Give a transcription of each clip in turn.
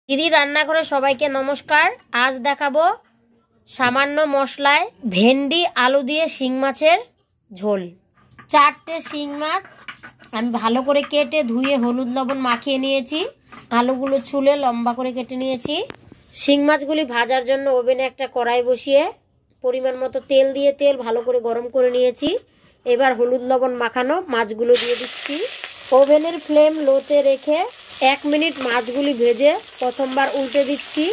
দিদি রান্নাঘরে সবাইকে নমস্কার। আজ দেখাবো সামান্য মশলায় ভেন্ডি আলু দিয়ে শিং মাছের ঝোল। 4টে শিং মাছ আমি ভালো করে কেটে ধুয়ে হলুদ লবণ মাখিয়ে নিয়েছি। আলুগুলো ছুলে লম্বা করে কেটে নিয়েছি। শিং মাছগুলি ভাজার জন্য ওভেনে একটা কড়াই বসিয়ে পরিমাণ মতো তেল দিয়ে তেল ভালো করে গরম করে নিয়েছি। এবার হলুদ লবণ মাখানো মাছগুলো দিয়ে দিচ্ছি। ওভেনের ফ্লেম লোতে রেখে 1 মিনিট মাছগুলি ভেজে প্রথমবার উল্টে দিচ্ছি।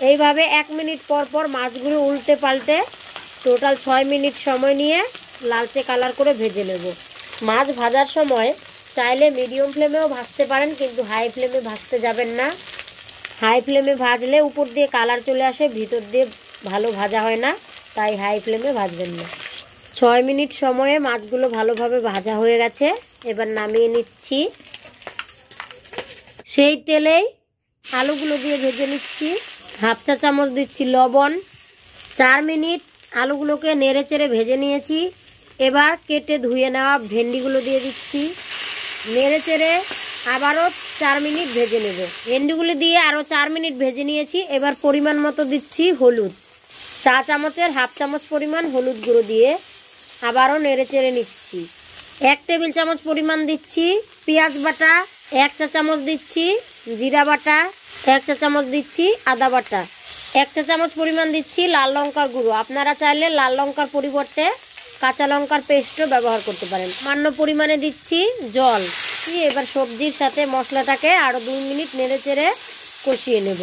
এইভাবে 1 মিনিট পর পর মাছগুলো উল্টে পাল্টে টোটাল 6 মিনিট সময় নিয়ে লালচে কালার করে ভেজে নেব। মাছ ভাজার সময় চাইলে মিডিয়াম ফ্লেমেও ভাজতে পারেন, কিন্তু হাই ফ্লেমে ভাজতে যাবেন না। হাই ফ্লেমে ভাজলে উপর দিয়ে কালার চলে আসে, ভিতর দিয়ে ভালো ভাজা হয় না, তাই হাই ফ্লেমে ভাজবেন না। 6 মিনিট সময়ে মাছগুলো ভালোভাবে ভাজা হয়ে গেছে। এবার নামিয়ে নিচ্ছি। সেই তেলেই আলুগুলো দিয়ে ভেজে নিচ্ছি। হাফ চা চামচ দিচ্ছি লবণ। 4 মিনিট আলুগুলোকে নেড়ে চেড়ে ভেজে নিয়েছি। এবার কেটে ধুয়ে নেওয়া ভেন্ডিগুলো দিয়ে দিচ্ছি। নেড়ে চেড়ে আবারও 4 মিনিট ভেজে নেব। ভেন্ডিগুলো দিয়ে আরও 4 মিনিট ভেজে নিয়েছি। এবার পরিমাণ মতো দিচ্ছি হলুদ। চা চামচের হাফ চামচ পরিমাণ হলুদ গুঁড়ো দিয়ে আবারও নেড়ে চেড়ে নিচ্ছি। 1 টেবিল চামচ পরিমাণ দিচ্ছি পেঁয়াজ বাটা। 1 চা চামচ দিচ্ছি জিরা বাটা। 1 চা চামচ দিচ্ছি আদা বাটা। 1 চা চামচ পরিমাণ দিচ্ছি লাল লঙ্কার গুঁড়ো। আপনারা চাইলে লাল লঙ্কার পরিবর্তে কাঁচা লঙ্কার পেস্টও ব্যবহার করতে পারেন। সামান্য পরিমাণে দিচ্ছি জল। এবার সবজির সাথে মশলাটাকে আরও 2 মিনিট নেড়ে চেড়ে কষিয়ে নেব।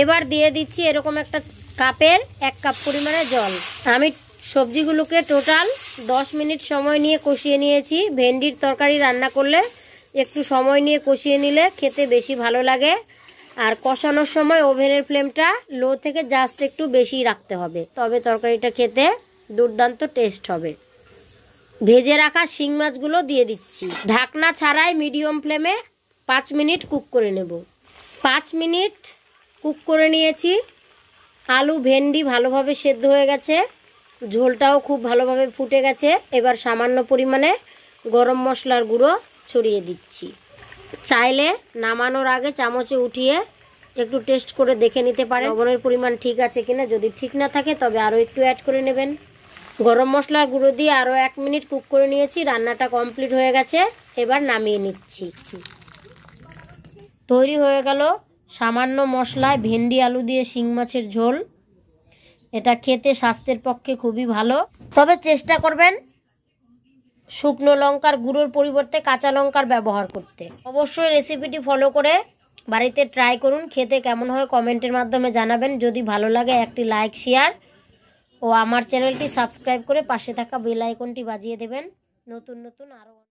এবার দিয়ে দিচ্ছি এরকম একটা কাপের 1 কাপ পরিমাণে জল। আমি সবজিগুলোকে টোটাল 10 মিনিট সময় নিয়ে কষিয়ে নিয়েছি। ভেন্ডির তরকারি রান্না করলে একটু সময় নিয়ে কষিয়ে নিলে খেতে বেশি ভালো লাগে। আর কষানোর সময় ওভেনের ফ্লেমটা লো থেকে জাস্ট একটু বেশি রাখতে হবে, তবে তরকারিটা খেতে দুর্দান্ত টেস্ট হবে। ভেজে রাখা শিং মাছগুলো দিয়ে দিচ্ছি। ঢাকনা ছাড়াই মিডিয়াম ফ্লেমে 5 মিনিট কুক করে নেব। 5 মিনিট কুক করে নিয়েছি। আলু ভেন্ডি ভালোভাবে সেদ্ধ হয়ে গেছে, ঝোলটাও খুব ভালোভাবে ফুটে গেছে। এবার সামান্য পরিমাণে গরম মশলার গুঁড়ো ছড়িয়ে দিচ্ছি। চাইলে নামানোর আগে চামচে উঠিয়ে একটু টেস্ট করে দেখে নিতে পারেন লবণের পরিমাণ ঠিক আছে কিনা। যদি ঠিক না থাকে তবে আরও একটু অ্যাড করে নেবেন। গরম মশলার গুঁড়ো দিয়ে আরও 1 মিনিট কুক করে নিয়েছি। রান্নাটা কমপ্লিট হয়ে গেছে। এবার নামিয়ে নিচ্ছি। তৈরি হয়ে গেল সামান্য মশলায় ভেন্ডি আলু দিয়ে শিং মাছের ঝোল। এটা খেতে স্বাস্থ্যের পক্ষে খুবই ভালো, তবে চেষ্টা করবেন শুকনো লঙ্কার গুঁড়োর পরিবর্তে কাঁচা লঙ্কার ব্যবহার করতে। অবশ্যই রেসিপিটি ফলো করে বাড়িতে ট্রাই করুন। খেতে কেমন হয় কমেন্টের মাধ্যমে জানাবেন। যদি ভালো লাগে একটি লাইক শেয়ার ও আমার চ্যানেলটি সাবস্ক্রাইব করে পাশে থাকা বেল আইকনটি বাজিয়ে দেবেন। নতুন আরও